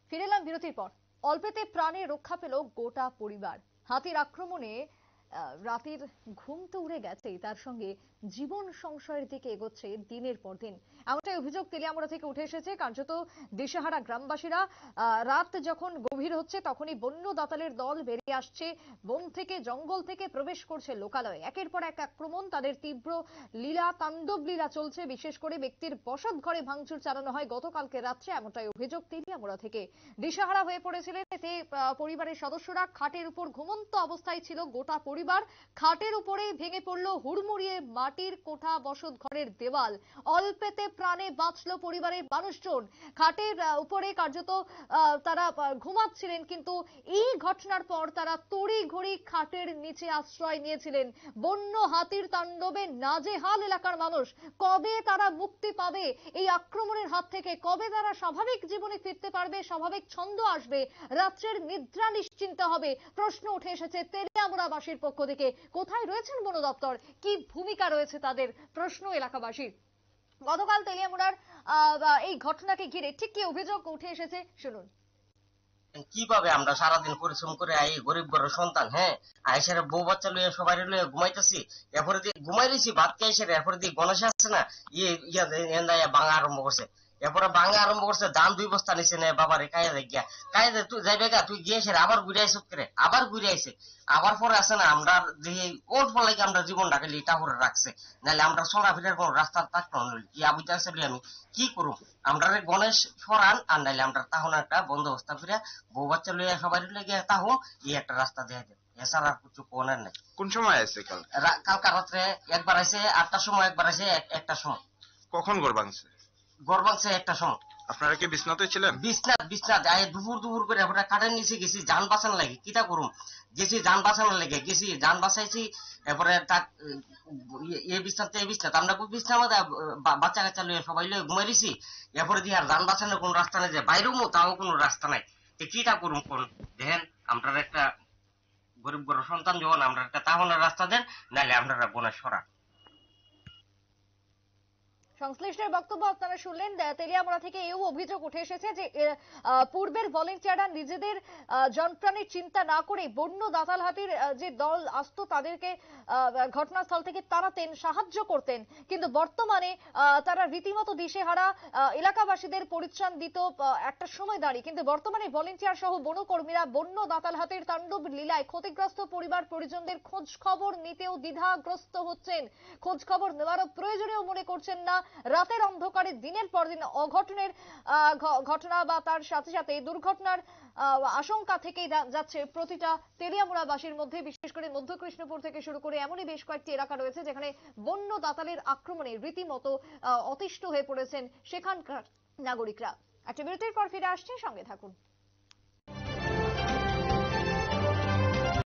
ফিরে এলাম বিরতির পর। অল্পেতে প্রাণে রক্ষা পেল গোটা পরিবার। হাতির আক্রমণে রাতের ঘুম তো উড়ে গেছেই, তার সঙ্গে জীবন সংশয়ের দিকে এগোচ্ছে দিনের পর দিন। এমনটাই অভিযোগ তেলিয়ামুড়া থেকে উঠে এসেছে। কার্যত দিশেহারা গ্রামবাসীরা রাত যখন গভীর হচ্ছে তখনই বন্য দাতালের দল বেরিয়ে আসছে বন থেকে, জঙ্গল থেকে প্রবেশ করছে লোকালয়ে। একের পর এক আক্রমণ, তাদের তীব্র লীলা, তাণ্ডব লীলা চলছে। বিশেষ করে ব্যক্তির বসত ঘরে ভাঙচুর চালানো হয় গতকালকে রাত্রে, এমনটাই অভিযোগ তেলিয়ামুড়া থেকে। দিশেহারা হয়ে পড়েছিলেন এতে পরিবারের সদস্যরা। খাটের উপর ঘুমন্ত অবস্থায় ছিল গোটা পরিবার। খাটের উপরে ভেঙে পড়লো হুড়মুড়িয়ে মাটির কোঠা বসত ঘরের দেওয়াল। অল্পেতে প্রাণে বাঁচলো পরিবারের মানুষজন। খাটের উপরে কার্যত তারা ঘুমাচ্ছিলেন, কিন্তু এই ঘটনার পর তারা তড়িঘড়ি খাটের নিচে আশ্রয় নিয়েছিলেন। বন্য হাতির তাণ্ডবে নাজেহাল এলাকার মানুষ। কবে তারা মুক্তি পাবে এই আক্রমণের হাত থেকে? কবে তারা স্বাভাবিক জীবনে ফিরতে পারবে? স্বাভাবিক ছন্দ আসবে? রাত্রের নিদ্রা নিশ্চিন্ত হবে? প্রশ্ন উঠে এসেছে তেলিয়ামুড়াবাসীর পক্ষ থেকে। কোথায় রয়েছেন বন দপ্তর? কি ভূমিকা রয়েছে তাদের? প্রশ্ন এলাকাবাসীর। গতকাল তেলিয়ামুড়ার এই ঘটনাকে ঘিরে ঠিক কি অভিযোগ উঠে এসেছে শুনুন। কিভাবে আমরা সারাদিন পরিশ্রম করে আই গরিব ঘর সন্তান, হ্যাঁ, আইসারে বউ বাচ্চা লইয়া সবাই লইয়া ঘুমাইতেছি, এরপরে দিয়ে ঘুমাই রয়েছি ভাত খেয়ে এসে, এরপরে দিয়ে গণেশ আসছে না ইয়ে বাঙা আরম্ভ করছে। এরপরে বাঙা আরম্ভ করছে, ধান 2 বস্তা নিছে না বাবারে কায়া গিয়া কায়া দে, তুই যাইবে গা, তুই গিয়ে এসে আবার ঘুরে আইস করে, আবার ঘুরে আইসে। আবার পরে আছে না আমরা ওর ফলে আমরা জীবনটাকে লিটা করে রাখছে, নাহলে আমরা চলাফেরার কোন রাস্তা থাকতো না। ইয়া বুঝতে আমি কি করুম? আমরা গণেশ ফরান আর নাইলে আমরা তাহলে একটা বন্দোবস্ত করে বউ বাচ্চা লইয়া সবাই লইয়া তাহো এই একটা রাস্তা দেয়া দেব, এছাড়া আর কিছু কোনের নাই। কোন সময় আছে কালকা রাত্রে একবার আছে 8টার সময়, একবার আছে 1টার সময়। কখন ঘর ভাঙছে? ঘর ভাঙছে 1টার সময়। আপনারা কি বিছনাতে ছিলেন? বিছনাত আয় দুপুর করে আমরা কাঠের নিচে গেছি যান বাঁচান লাগে, কিটা করুম, গেছি যান বাঁচানোর লেগে, গেছি যান বাঁচাইছি। এরপরে এই বিছনাত আমরা বিছনার মধ্যে বাচ্চা কাচ্চা লইয়া সবাই লইয়া ঘুমাই দিছি। এরপরে দিয়ে আর যান বাঁচানোর কোন রাস্তা নেই, যে বাইরেও তাও কোনো রাস্তা নাই। কিটা করুম কোন? দেখেন আমরা একটা গরিব গরিব সন্তান, যখন আমরা একটা তাহনের রাস্তা দেন, নাহলে আপনারা বনে সরা। সংশ্লিষ্টের বক্তব্য আপনারা শুনলেন। তেলিয়ামুড়া থেকে এও অভিযোগ উঠে এসেছে যে পূর্বের ভলেন্টিয়াররা নিজেদের জনপ্রাণীর চিন্তা না করে বন্য দাতাল হাতির যে দল আসতো তাদেরকে ঘটনাস্থল থেকে তাড়াতেন, সাহায্য করতেন। কিন্তু বর্তমানে তারা রীতিমতো দিশেহারা, এলাকাবাসীদের পরিত্রাণ দিত একটা সময় দাঁড়িয়ে। কিন্তু বর্তমানে ভলেন্টিয়ার সহ বনকর্মীরা বন্য দাতাল হাতির তাণ্ডব লীলায় ক্ষতিগ্রস্ত পরিবার পরিজনদের খোঁজ খবর নিতেও দ্বিধাগ্রস্ত হচ্ছেন। খোঁজ খবর নেওয়ারও প্রয়োজনীয় মনে করছেন না। রাতের অন্ধকারে দিনের পর দিন অঘটনের ঘটনা বা তার সাথে সাথে দুর্ঘটনার আশঙ্কা থেকেই যাচ্ছে প্রতিটা তেলিয়ামুড়াবাসীর মধ্যে। বিশেষ করে মধ্য কৃষ্ণপুর থেকে শুরু করে এমনই বেশ কয়েকটি এলাকা রয়েছে যেখানে বন্য দাতালের আক্রমণে রীতিমতো অতিষ্ঠ হয়ে পড়েছেন সেখানকার নাগরিকরা। একটা বিরতির পর ফিরে আসছে, সঙ্গে থাকুন।